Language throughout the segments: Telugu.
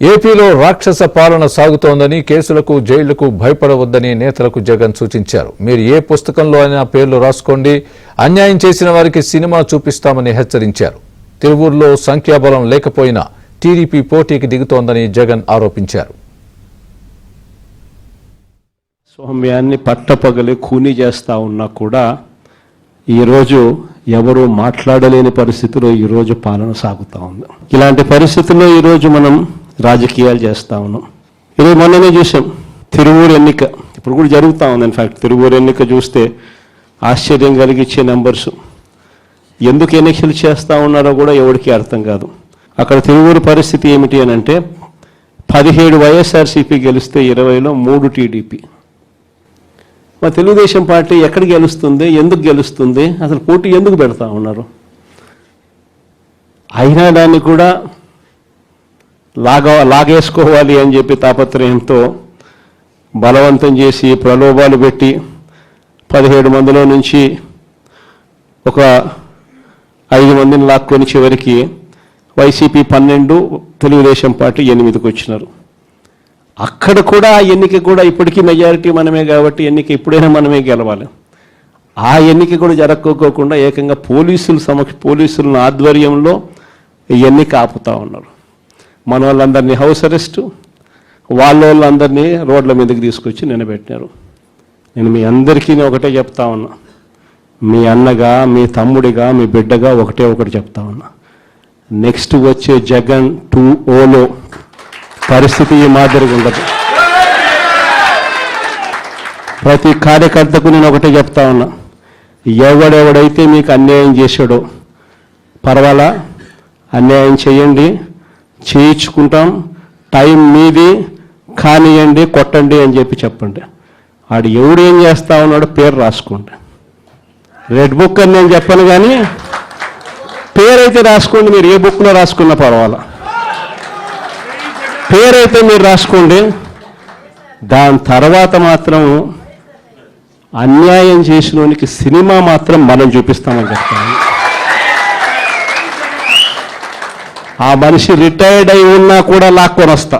ఏపీలో రాక్షస పాలన సాగుతోందని, కేసులకు జైళ్లకు భయపడవద్దని నేతలకు జగన్ సూచించారు. మీరు ఏ పుస్తకంలో అయినా పేర్లు రాసుకోండి, అన్యాయం చేసిన వారికి సినిమా చూపిస్తామని హెచ్చరించారు. తిరువూరులో సంఖ్యాబలం లేకపోయినా టీడీపీ పోటీకి దిగుతోందని జగన్ ఆరోపించారు. స్వామ్యాన్ని పట్టపగలి ఖూనీ చేస్తా ఉన్నా కూడా ఈరోజు ఎవరు మాట్లాడలేని పరిస్థితిలో ఈరోజు పాలన సాగుతూ ఉంది. ఇలాంటి పరిస్థితుల్లో ఈరోజు మనం రాజకీయాలు చేస్తూ ఉన్నాం. ఈరోజు మొన్ననే చూసాం తిరువూరు ఎన్నిక, ఇప్పుడు కూడా జరుగుతూ ఉంది. ఇన్ఫ్యాక్ట్ తిరువూరు ఎన్నిక చూస్తే ఆశ్చర్యం కలిగించే నెంబర్స్. ఎందుకు ఎన్నికలు చేస్తూ ఉన్నారో కూడా ఎవరికి అర్థం కాదు. అక్కడ తిరువూరు పరిస్థితి ఏమిటి అని అంటే 17 వైఎస్ఆర్సీపీ గెలిస్తే 20లో 3 టీడీపీ. మా తెలుగుదేశం పార్టీ ఎక్కడ గెలుస్తుంది, ఎందుకు గెలుస్తుంది, అసలు పోటీ ఎందుకు పెడతా ఉన్నారు? అయినా దాన్ని కూడా లాగేసుకోవాలి అని చెప్పి తాపత్రయంతో బలవంతం చేసి ప్రలోభాలు పెట్టి 17 మందిలో నుంచి ఒక 5 మందిని లాక్కొని చివరికి వైసీపీ 12, తెలుగుదేశం పార్టీ 8కి వచ్చినారు. అక్కడ కూడా ఆ ఎన్నిక కూడా ఇప్పటికీ మెజారిటీ మనమే కాబట్టి ఎన్నిక ఎప్పుడైనా మనమే గెలవాలి. ఆ ఎన్నిక కూడా జరగకోకుండా ఏకంగా పోలీసుల ఆధ్వర్యంలో ఈ ఎన్నిక ఆపుతా ఉన్నారు. మన వాళ్ళందరినీ హౌస్ అరెస్టు, వాళ్ళందరినీ రోడ్ల మీదకి తీసుకొచ్చి నిలబెట్టినారు. నేను మీ అందరికీ ఒకటే చెప్తా ఉన్నా, మీ అన్నగా, మీ తమ్ముడిగా, మీ బిడ్డగా ఒకటి చెప్తా ఉన్నా. నెక్స్ట్ వచ్చే జగన్ 2.0లో పరిస్థితి ఈ మాదిరిగా ఉండదు. ప్రతి కార్యకర్తకు నేను ఒకటే చెప్తా ఉన్నా, ఎవడెవడైతే మీకు అన్యాయం చేశాడో పర్వాలా, అన్యాయం చేయండి, చేయించుకుంటాం, టైం మీది, కానియండి, కొట్టండి అని చెప్పండి. ఆడు ఎవడేం చేస్తా ఉన్నాడో పేరు రాసుకోండి. రెడ్ బుక్ అని నేను చెప్పను, కానీ పేరైతే రాసుకోండి. మీరు ఏ బుక్లో రాసుకున్నా పర్వాలా, పేరైతే మీరు రాసుకోండి. దాని తర్వాత మాత్రం అన్యాయం చేసినోనికి సినిమా మాత్రం మనం చూపిస్తామని చెప్తాను. ఆ మనిషి రిటైర్డ్ అయి ఉన్నా కూడా లాక్కొని వస్తా,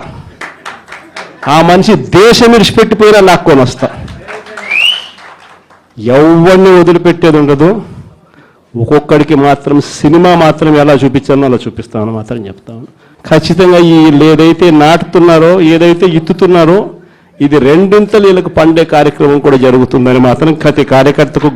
ఆ మనిషి దేశం విడిచిపెట్టిపోయినా లాక్కొని వస్తా. ఎవరిని వదిలిపెట్టేది ఉండదు. ఒక్కొక్కడికి మాత్రం సినిమా మాత్రం ఎలా చూపించానో అలా చూపిస్తామని మాత్రం చెప్తాను. ఖచ్చితంగా వీళ్ళు ఏదైతే నాటుతున్నారో, ఏదైతే ఇత్తుతున్నారో, ఇది రెండింతలు వీళ్ళకు పండే కార్యక్రమం కూడా జరుగుతుందని మాత్రం ప్రతి కార్యకర్తకు